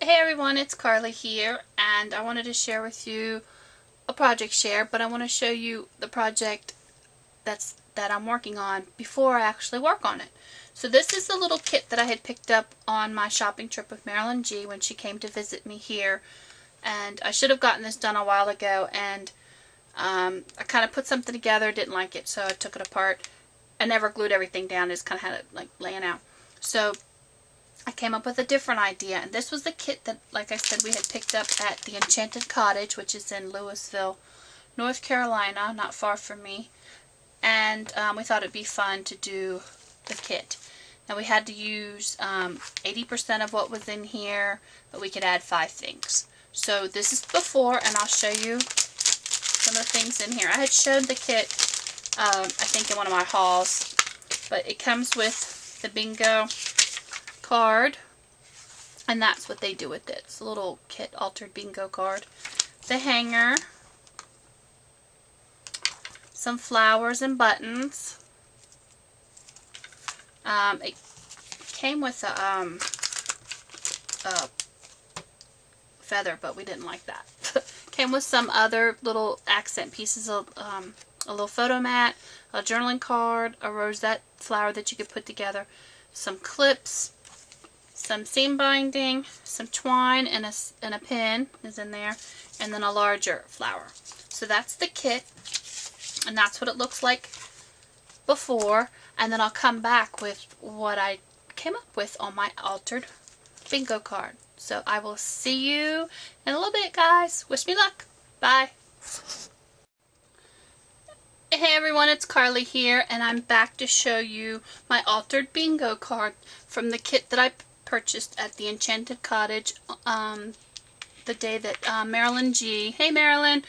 Hey everyone, it's Carly here, and I wanted to share with you a project share, but I want to show you the project that I'm working on before I actually work on it. So this is the little kit that I had picked up on my shopping trip with Marilyn G when she came to visit me here, and I should have gotten this done a while ago, and I kind of put something together, didn't like it, so I took it apart. I never glued everything down, just kind of had it like laying out. So I came up with a different idea, and this was the kit that, like I said, we had picked up at the Enchanted Cottage, which is in Louisville, North Carolina, not far from me, and we thought it'd be fun to do the kit. Now we had to use 80% of what was in here, but we could add 5 things. So this is before, and I'll show you some of the things in here. I had showed the kit, I think in one of my hauls, but it comes with the bingo card, and that's what they do with it. It's a little kit altered bingo card. The hanger, some flowers and buttons. It came with a feather, but we didn't like that. Came with some other little accent pieces of a little photo mat, a journaling card, a rosette flower that you could put together, some clips, some seam binding, some twine, and a pin is in there, and then a larger flower. So that's the kit, and that's what it looks like before, and then I'll come back with what I came up with on my altered bingo card. So I will see you in a little bit, guys. Wish me luck. Bye. Hey everyone, it's Carly here, and I'm back to show you my altered bingo card from the kit that I purchased at the Enchanted Cottage the day that Marilyn G, hey Marilyn,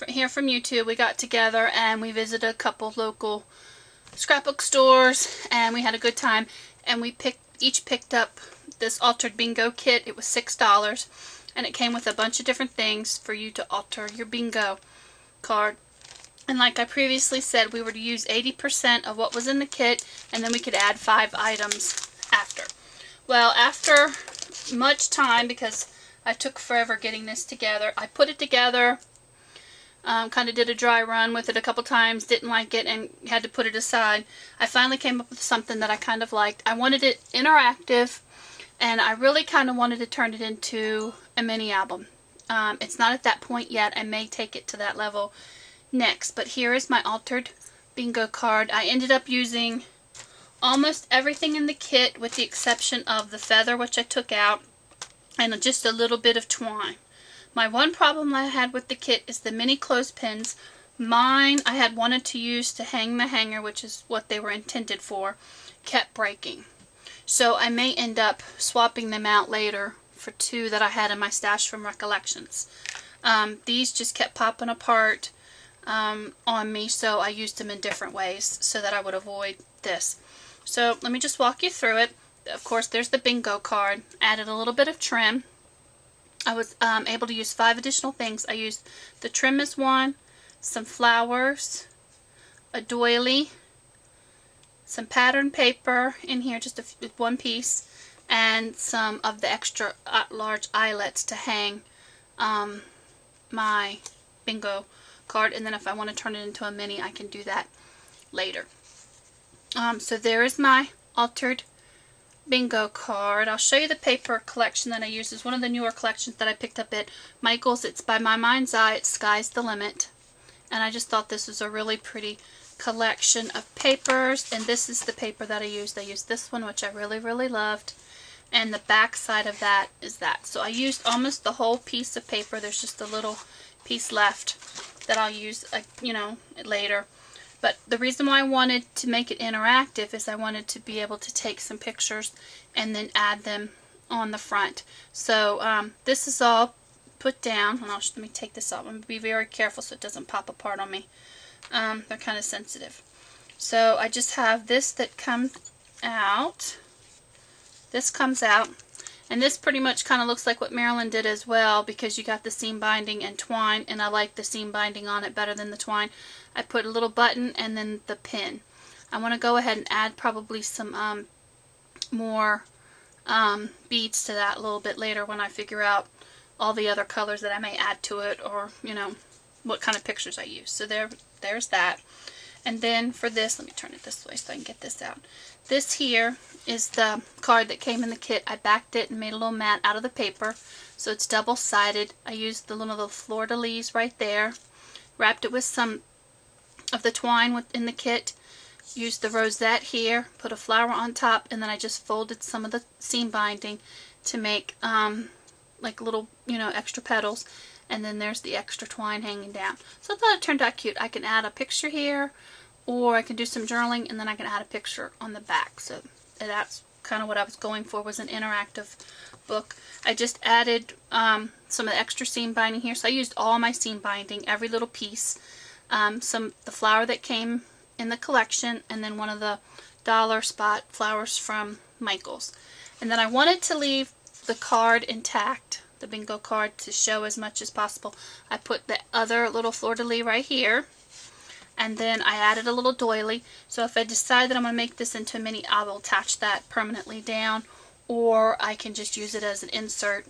here from YouTube, we got together and we visited a couple local scrapbook stores, and we had a good time, and we each picked up this altered bingo kit. It was $6, and it came with a bunch of different things for you to alter your bingo card. And like I previously said, we were to use 80% of what was in the kit, and then we could add 5 items after. Well, after much time, because I took forever getting this together, I put it together, kind of did a dry run with it a couple times, didn't like it, and had to put it aside. I finally came up with something that I kind of liked. I wanted it interactive, and I really kind of wanted to turn it into a mini album. It's not at that point yet. I may take it to that level next, but here is my altered bingo card. I ended up using almost everything in the kit with the exception of the feather, which I took out, and just a little bit of twine. My one problem I had with the kit is the mini clothespins. Mine I had wanted to use to hang the hanger, which is what they were intended for, kept breaking. So I may end up swapping them out later for 2 that I had in my stash from Recollections. These just kept popping apart on me, so I used them in different ways so that I would avoid this. So let me just walk you through it. Of course, there's the bingo card. Added a little bit of trim. I was able to use 5 additional things. I used the trim as one, some flowers, a doily, some pattern paper in here, just one piece, and some of the extra large eyelets to hang my bingo card. And then if I want to turn it into a mini, I can do that later. So there is my altered bingo card. I'll show you the paper collection that I use. It's one of the newer collections that I picked up at Michael's. It's by My Mind's Eye. It's Sky's the Limit. And I just thought this was a really pretty collection of papers. And this is the paper that I used. I used this one, which I really, really loved. And the back side of that is that. So I used almost the whole piece of paper. There's just a little piece left that I'll use, later. But the reason why I wanted to make it interactive is I wanted to be able to take some pictures and then add them on the front. So this is all put down. And let me take this off. I'm going to be very careful so it doesn't pop apart on me. They're kind of sensitive. So I just have this that comes out. This comes out. And this pretty much kind of looks like what Marilyn did as well, because you got the seam binding and twine, and I like the seam binding on it better than the twine. I put a little button and then the pin. I want to go ahead and add probably some more beads to that a little bit later when I figure out all the other colors that I may add to it, or, you know, what kind of pictures I use. So there's that. And then for this, let me turn it this way so I can get this out. This here is the card that came in the kit. I backed it and made a little mat out of the paper, so it's double-sided. I used the little fleur-de-lis right there, wrapped it with some of the twine in the kit, used the rosette here, put a flower on top, and then I just folded some of the seam binding to make like little, you know, extra petals. And then there's the extra twine hanging down. So I thought it turned out cute. I can add a picture here, or I can do some journaling, and then I can add a picture on the back. So that's kind of what I was going for, was an interactive book. I just added some of the extra seam binding here. So I used all my seam binding, every little piece. The flower that came in the collection, and then one of the dollar spot flowers from Michael's. And then I wanted to leave the card intact, the bingo card, to show as much as possible. I put the other little fleur-de-lis right here, and then I added a little doily. So if I decide that I'm going to make this into a mini, I will attach that permanently down, or I can just use it as an insert.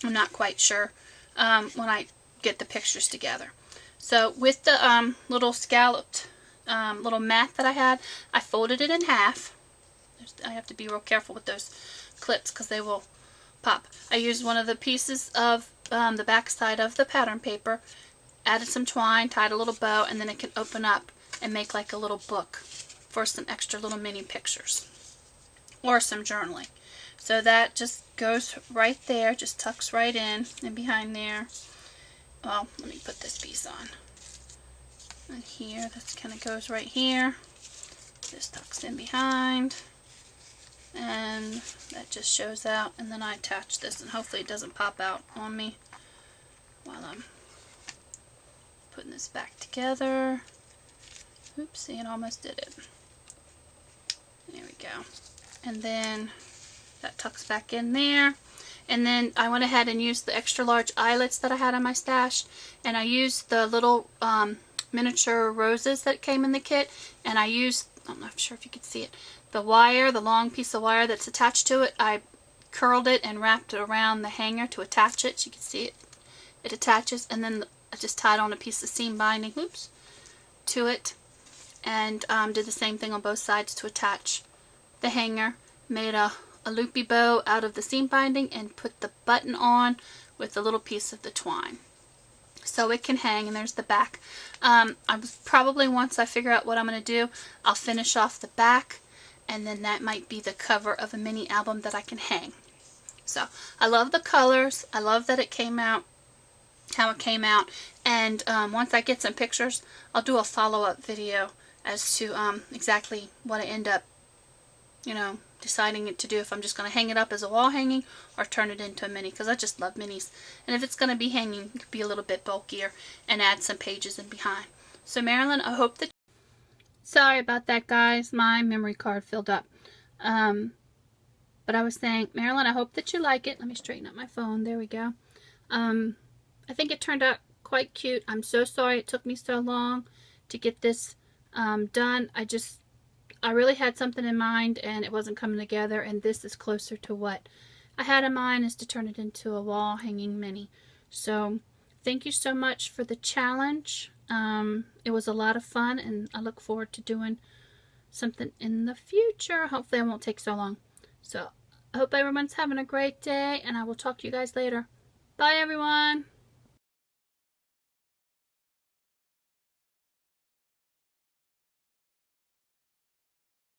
I'm not quite sure when I get the pictures together. So with the little scalloped little mat that I had, I folded it in half. I have to be real careful with those clips because they will pop. I used one of the pieces of the back side of the pattern paper, added some twine, tied a little bow, and then it can open up and make like a little book for some extra little mini pictures or some journaling. So that just goes right there, just tucks right in and behind there. Well, let me put this piece on. And here, this kind of goes right here. This tucks in behind. And that just shows out, and then I attach this, and hopefully it doesn't pop out on me while I'm putting this back together. Oopsie, it almost did it. There we go. And then that tucks back in there. And then I went ahead and used the extra large eyelets that I had in my stash, and I used the little miniature roses that came in the kit, and I used, I'm not sure if you can see it, the wire, the long piece of wire that's attached to it. I curled it and wrapped it around the hanger to attach it. So you can see it. It attaches, and then I just tied on a piece of seam binding, oops, to it, and did the same thing on both sides to attach the hanger. Made a loopy bow out of the seam binding and put the button on with a little piece of the twine. So it can hang, and there's the back. I was probably, once I figure out what I'm going to do, I'll finish off the back, and then that might be the cover of a mini album that I can hang. So I love the colors. I love that it came out how it came out, and once I get some pictures, I'll do a follow-up video as to exactly what I end up, you know, deciding it to do, if I'm just going to hang it up as a wall hanging or turn it into a mini, because I just love minis. And if it's going to be hanging, it could be a little bit bulkier and add some pages in behind. So Marilyn, I hope that... Sorry about that, guys. My memory card filled up. But I was saying, Marilyn, I hope that you like it. Let me straighten up my phone. There we go. I think it turned out quite cute. I'm so sorry it took me so long to get this done. I really had something in mind, and it wasn't coming together, and this is closer to what I had in mind, is to turn it into a wall hanging mini. So thank you so much for the challenge. It was a lot of fun, and I look forward to doing something in the future. Hopefully it won't take so long. So I hope everyone's having a great day, and I will talk to you guys later. Bye, everyone.